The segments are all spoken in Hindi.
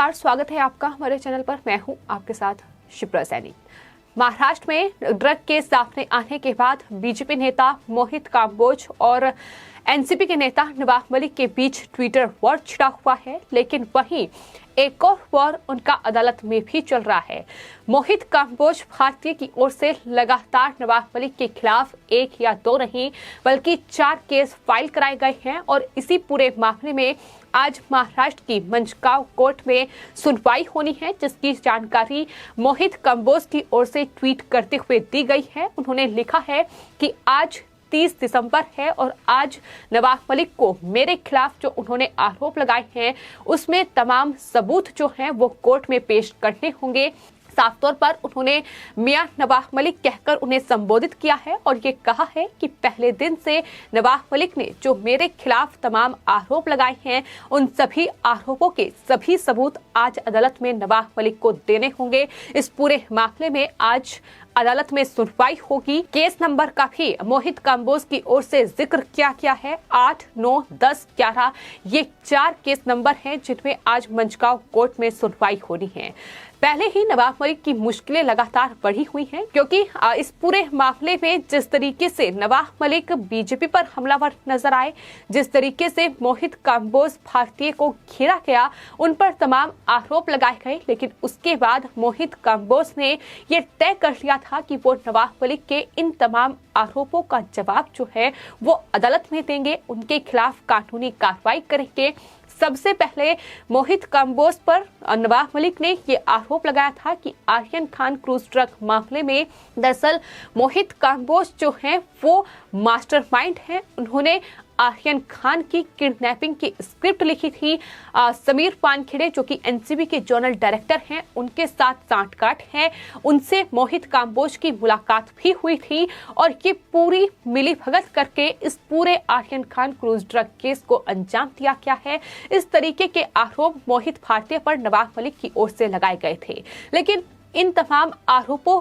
नमस्कार, स्वागत है आपका हमारे चैनल पर। मैं हूं आपके साथ शिप्रा सैनी। महाराष्ट्र में ड्रग केस सामने आने के बाद बीजेपी नेता मोहित कांबोज और एनसीपी के नेता नवाब मलिक के बीच ट्विटर वॉर छिड़ा हुआ है, लेकिन वहीं एक और वॉर उनका अदालत में भी चल रहा है। मोहित कांबोज भारतीय की ओर से लगातार नवाब मलिक के खिलाफ एक या दो नहीं बल्कि 4 केस फाइल कराए गए हैं और इसी पूरे मामले में आज महाराष्ट्र की मंचगांव कोर्ट में सुनवाई होनी है, जिसकी जानकारी मोहित कांबोज की ओर से ट्वीट करते हुए दी गई है। उन्होंने लिखा है कि आज 30 दिसंबर है और आज नवाब मलिक को मेरे खिलाफ जो उन्होंने आरोप लगाए हैं उसमें तमाम सबूत जो हैं वो कोर्ट में पेश करने होंगे। साफ तौर पर उन्होंने मियां नवाब मलिक कहकर उन्हें संबोधित किया है और ये कहा है कि पहले दिन से नवाब मलिक ने जो मेरे खिलाफ तमाम आरोप लगाए हैं उन सभी आरोपों के सभी सबूत आज अदालत में नवाब मलिक को देने होंगे। इस पूरे मामले में आज अदालत में सुनवाई होगी। केस नंबर का भी मोहित कांबोज की ओर से जिक्र किया गया है। 8, 9, 10, 11 ये 4 केस नंबर हैं जिनमें आज मंचगांव कोर्ट में सुनवाई होनी है। पहले ही नवाब मलिक की मुश्किलें लगातार बढ़ी हुई हैं, क्योंकि इस पूरे मामले में जिस तरीके से नवाब मलिक बीजेपी पर हमलावर नजर आए, जिस तरीके से मोहित कांबोज भारतीय को घेरा गया, उन पर तमाम आरोप लगाए गए, लेकिन उसके बाद मोहित कांबोज ने ये तय कर लिया था कि वो नवाब मलिक के इन तमाम आरोपों का जवाब जो है वो अदालत में देंगे, उनके खिलाफ कानूनी कार्रवाई करेंगे। सबसे पहले मोहित कांबोज पर नवाब मलिक ने ये आरोप लगाया था कि आर्यन खान क्रूज ड्रग मामले में दरअसल मोहित कांबोज जो हैं वो मास्टरमाइंड हैं। उन्होंने आर्यन खान की किडनैपिंग की स्क्रिप्ट लिखी थी। समीर वानखेड़े जो कि एनसीबी के जोनल डायरेक्टर हैं, उनके साथ सांठगांठ है, उनसे मोहित कांबोज की मुलाकात भी हुई थी और ये पूरी मिलीभगत करके इस पूरे Aryan Khan cruise drug case को अंजाम दिया गया है। इस तरीके के आरोप मोहित भारतीय पर नवाब मलिक की ओर से लगाए गए थे, लेकिन इन तमाम आरोपों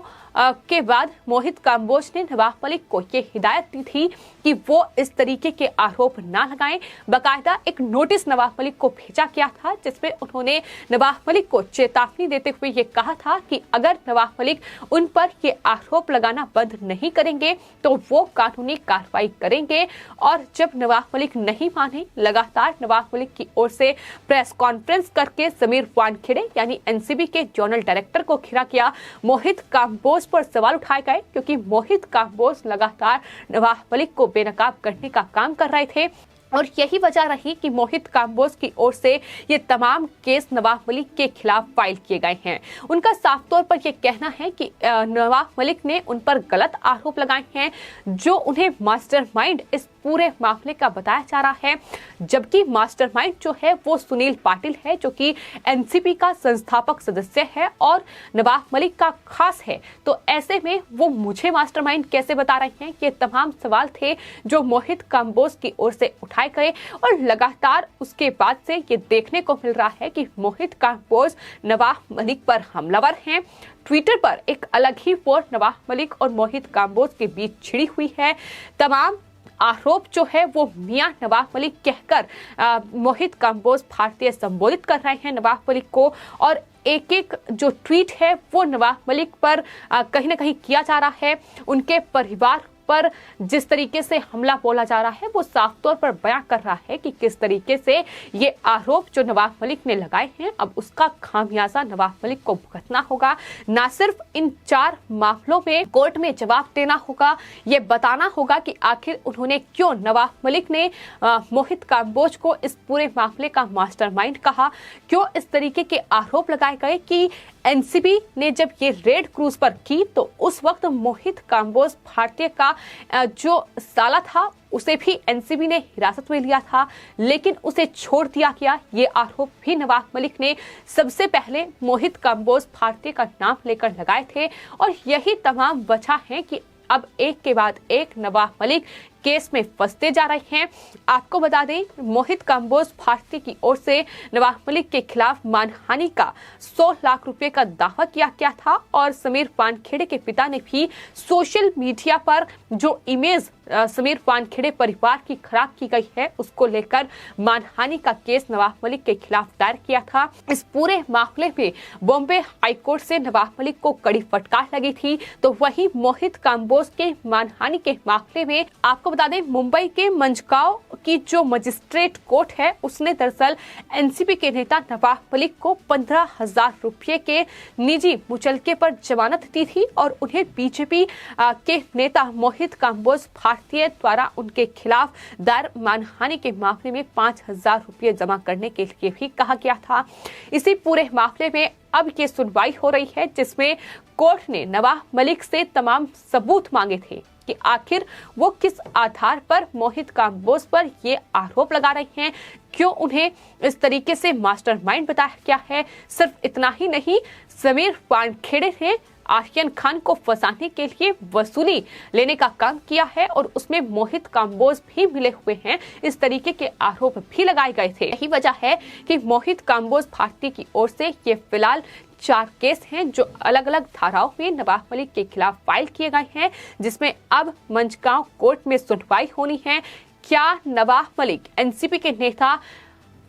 के बाद मोहित कांबोज ने नवाब मलिक को ये हिदायत दी थी कि वो इस तरीके के आरोप ना लगाएं। बाकायदा एक नोटिस नवाब मलिक को भेजा गया था जिसमें उन्होंने नवाब मलिक को चेतावनी देते हुए ये कहा था कि अगर नवाब मलिक उन पर ये आरोप लगाना बंद नहीं करेंगे तो वो कानूनी कार्रवाई करेंगे। और जब नवाब मलिक नहीं माने, लगातार नवाब मलिक की ओर से प्रेस कॉन्फ्रेंस करके समीर वानखेड़े यानी एनसीबी के जोनल डायरेक्टर को घेरा गया। मोहित कांबोज पर सवाल उठाए गए क्योंकि मोहित कांबोज लगातार नवाब मलिक को बेनकाब करने का काम कर रहे थे और यही वजह रही कि मोहित कांबोज की ओर से ये तमाम केस नवाब मलिक के खिलाफ फाइल किए गए हैं। उनका साफ तौर पर यह कहना है कि नवाब मलिक ने उन पर गलत आरोप लगाए हैं, जो उन्हें मास्टरमाइंड इस पूरे मामले का बताया जा रहा है, जबकि मास्टरमाइंड जो है वो सुनील पाटिल है जो कि एनसीपी का संस्थापक सदस्य है और नवाब मलिक का खास है। तो ऐसे में वो मुझे मास्टरमाइंड कैसे बता रहे हैं? ये तमाम सवाल थे जो मोहित कांबोज की ओर से उठाए गए और लगातार उसके बाद से ये देखने को मिल रहा है कि मोहित कांबोज नवाब मलिक पर हमलावर हैं। ट्विटर पर एक अलग ही वॉर नवाब मलिक और मोहित कांबोज के बीच छिड़ी हुई है। तमाम आरोप जो है वो मियां नवाब मलिक कहकर मोहित कांबोज भारतीय संबोधित कर रहे हैं नवाब मलिक को और एक एक जो ट्वीट है वो नवाब मलिक पर कहीं ना कहीं किया जा रहा है। उनके परिवार पर जिस तरीके से हमला बोला जा रहा है वो साफ तौर पर बयां कर रहा है कि किस तरीके से ये आरोप जो नवाब मलिक ने लगाए हैं अब उसका खामियाजा नवाब मलिक को भुगतना होगा। ना सिर्फ इन 4 मामलों में कोर्ट में जवाब देना होगा, ये बताना होगा कि आखिर उन्होंने क्यों नवाब मलिक ने मोहित कांबोज को इस पूरे मामले का मास्टरमाइंड कहा, क्यों इस तरीके के आरोप लगाए गए कि एनसीबी ने जब ये रेड क्रूज पर की तो उस वक्त मोहित कांबोज भारतीय का जो साला था उसे भी एनसीबी ने हिरासत में लिया था, लेकिन उसे छोड़ दिया गया। ये आरोप भी नवाब मलिक ने सबसे पहले मोहित कांबोज भारतीय का नाम लेकर लगाए थे और यही तमाम वजह है कि अब एक के बाद एक नवाब मलिक केस में फंसते जा रहे हैं। आपको बता दें, मोहित काम्बोज भारती की ओर से नवाब मलिक के खिलाफ मानहानि का 100 लाख रुपए का दावा किया गया था और समीर वानखेड़े के पिता ने भी सोशल मीडिया पर जो इमेज समीर वानखेड़े परिवार की खराब की गई है उसको लेकर मानहानि का केस नवाब मलिक के खिलाफ दायर किया था। इस पूरे मामले में बॉम्बे हाईकोर्ट से नवाब मलिक को कड़ी फटकार लगी थी। तो वही मोहित काम्बोज के मानहानि के मामले में आपको बता दें, मुंबई के मंझगांव की जो मजिस्ट्रेट कोर्ट है उसने दरअसल एनसीपी के नेता नवाब मलिक को 15,000 रुपये के निजी मुचलके पर जमानत दी थी और उन्हें बीजेपी के नेता मोहित काम्बोज भारतीय द्वारा उनके खिलाफ दायर मानहानि के मामले में 5,000 रुपये जमा करने के लिए भी कहा गया था। इसी पूरे मामले में अब ये सुनवाई हो रही है जिसमें कोर्ट ने नवाब मलिक से तमाम सबूत मांगे थे कि आखिर वो किस आधार पर मोहित काम्बोज पर ये आरोप लगा रहे हैं, क्यों उन्हें इस तरीके से मास्टरमाइंड बताया गया है। सिर्फ इतना ही नहीं, समीर वानखेड़े ने आर्यन खान को फंसाने के लिए वसूली लेने का काम किया है और उसमें मोहित काम्बोज भी मिले हुए हैं। इस तरीके के आरोप भी लगाए गए थे। यही वजह है कि मोहित काम्बोज भारती की ओर से ये फिलहाल 4 केस हैं जो अलग अलग धाराओं में नवाब मलिक के खिलाफ फाइल किए गए हैं, जिसमें अब मंझगांव कोर्ट में सुनवाई होनी है। क्या नवाब मलिक एनसीपी के नेता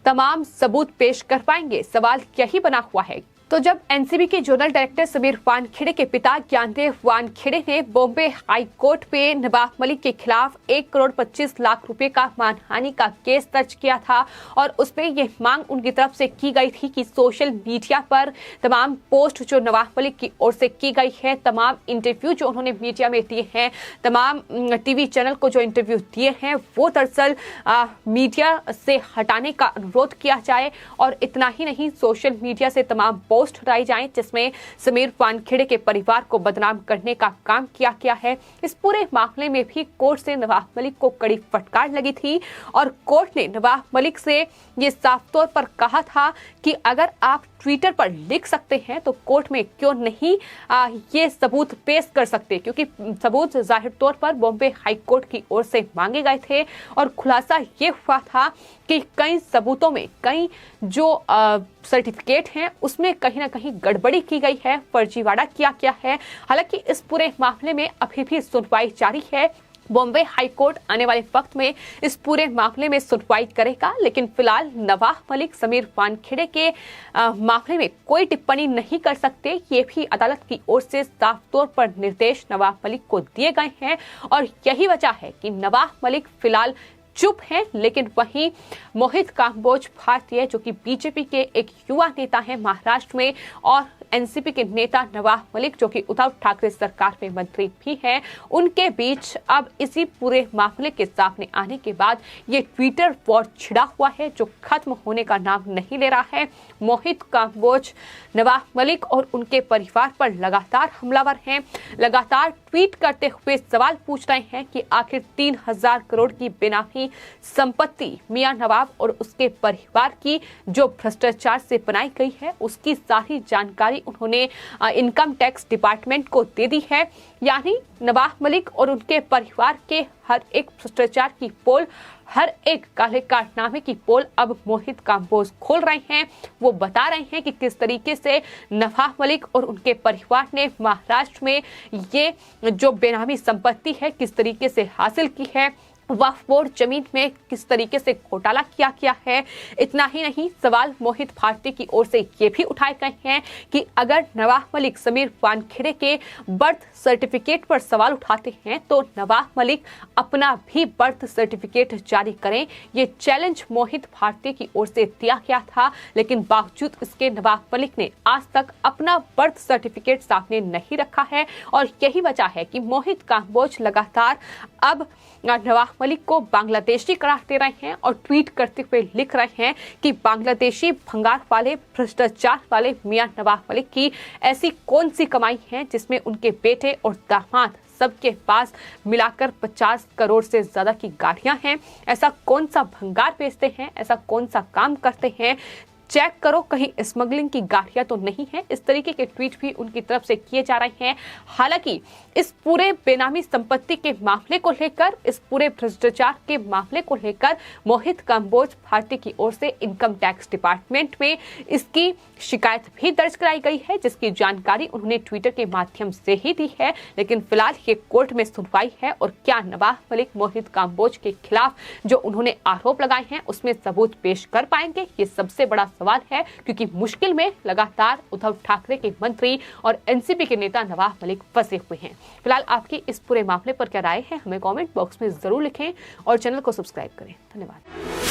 तमाम सबूत पेश कर पाएंगे, सवाल यही बना हुआ है। तो जब एनसीबी के जोनल डायरेक्टर समीर वानखेड़े के पिता ज्ञानदेव वानखेड़े ने बॉम्बे हाई कोर्ट में नवाब मलिक के खिलाफ 1 करोड़ 25 लाख रुपए का मानहानि का केस दर्ज किया था और उसमें यह मांग उनकी तरफ से की गई थी कि सोशल मीडिया पर तमाम पोस्ट जो नवाब मलिक की ओर से की गई है, तमाम इंटरव्यू जो उन्होंने मीडिया में दिए हैं, तमाम टीवी चैनल को जो इंटरव्यू दिए हैं, वो दरअसल मीडिया से हटाने का अनुरोध किया जाए और इतना ही नहीं, सोशल मीडिया से तमाम पोस्ट हटाई जाएं जिसमें समीर वानखेड़े के परिवार को बदनाम करने का काम किया गया है। इस पूरे मामले में भी कोर्ट से नवाब मलिक को कड़ी फटकार लगी थी और कोर्ट ने नवाब मलिक से ये साफ तौर पर कहा था कि अगर आप ट्विटर पर लिख सकते हैं तो कोर्ट में क्यों नहीं ये सबूत पेश कर सकते, क्योंकि सबूत जाहिर तौर पर बॉम्बे हाई कोर्ट की ओर से मांगे गए थे और खुलासा ये हुआ था कि कई सबूतों में कई जो सर्टिफिकेट हैं उसमें कहीं ना कहीं गड़बड़ी की गई है, फर्जीवाड़ा किया गया है। हालांकि इस पूरे मामले में अभी भी सुनवाई जारी है। बॉम्बे हाई कोर्ट आने वाले वक्त में इस पूरे मामले में सुनवाई करेगा, लेकिन फिलहाल नवाब मलिक समीर वानखेड़े के मामले में कोई टिप्पणी नहीं कर सकते। ये भी अदालत की ओर से साफ तौर पर निर्देश नवाब मलिक को दिए गए हैं और यही वजह है कि नवाब मलिक फिलहाल चुप हैं। लेकिन वहीं मोहित काम्बोज भारती जो कि बीजेपी के एक युवा नेता हैं महाराष्ट्र में और एनसीपी के नेता नवाब मलिक जो कि उद्धव ठाकरे सरकार में मंत्री भी हैं, उनके बीच अब इसी पूरे मामले के सामने आने के बाद ये ट्विटर वॉर छिड़ा हुआ है जो खत्म होने का नाम नहीं ले रहा है। मोहित काम्बोज नवाब मलिक और उनके परिवार पर लगातार हमलावर हैं, लगातार ट्वीट करते हुए सवाल पूछ रहे हैं कि आखिर 3,000 करोड़ की बेनामी संपत्ति मियां नवाब और उसके परिवार की जो भ्रष्टाचार से बनाई गई है उसकी सारी जानकारी उन्होंने इनकम टैक्स डिपार्टमेंट को दे दी है। यानी नवाब मलिक और उनके परिवार के हर एक भ्रष्टाचार की पोल, हर एक काले कारनामे की पोल अब मोहित काम्बोज खोल रहे हैं। वो बता रहे हैं कि किस तरीके से नवाब मलिक और उनके परिवार ने महाराष्ट्र में ये जो बेनामी संपत्ति है किस तरीके से हासिल की है, वक्फ बोर्ड जमीन में किस तरीके से घोटाला किया गया है। इतना ही नहीं, सवाल मोहित भारती की ओर से ये भी उठाए गए हैं कि अगर नवाब मलिक समीर वानखेड़े के बर्थ सर्टिफिकेट पर सवाल उठाते हैं तो नवाब मलिक अपना भी बर्थ सर्टिफिकेट जारी करें। ये चैलेंज मोहित भारती की ओर से दिया गया था, लेकिन बावजूद इसके नवाब मलिक ने आज तक अपना बर्थ सर्टिफिकेट सामने नहीं रखा है और यही वजह है कि मोहित काम्बोज लगातार अब नवाब मलिक को बांग्लादेशी करार दे रहे हैं और ट्वीट करते हुए लिख रहे हैं कि बांग्लादेशी भंगार वाले भ्रष्टाचार वाले मियां नवाब मलिक की ऐसी कौन सी कमाई है जिसमें उनके बेटे और दामाद सबके पास मिलाकर 50 करोड़ से ज्यादा की गाड़ियां हैं। ऐसा कौन सा भंगार बेचते हैं, ऐसा कौन सा काम करते हैं चेक करो कहीं स्मगलिंग की गाड़ियां तो नहीं है। इस तरीके के ट्वीट भी उनकी तरफ से किए जा रहे हैं। हालांकि इस पूरे बेनामी संपत्ति के मामले को लेकर, इस पूरे भ्रष्टाचार के मामले को लेकर मोहित काम्बोज भारती की ओर से इनकम टैक्स डिपार्टमेंट में इसकी शिकायत भी दर्ज कराई गई है, जिसकी जानकारी उन्होंने ट्विटर के माध्यम से ही दी है। लेकिन फिलहाल ये कोर्ट में सुनवाई है और क्या नवाब मलिक मोहित काम्बोज के खिलाफ जो उन्होंने आरोप लगाए हैं उसमें सबूत पेश कर पाएंगे, ये सबसे बड़ा सवाल है। क्योंकि मुश्किल में लगातार उद्धव ठाकरे के मंत्री और एनसीपी के नेता नवाब मलिक फंसे हुए हैं। फिलहाल आपकी इस पूरे मामले पर क्या राय है, हमें कमेंट बॉक्स में जरूर लिखें और चैनल को सब्सक्राइब करें। धन्यवाद।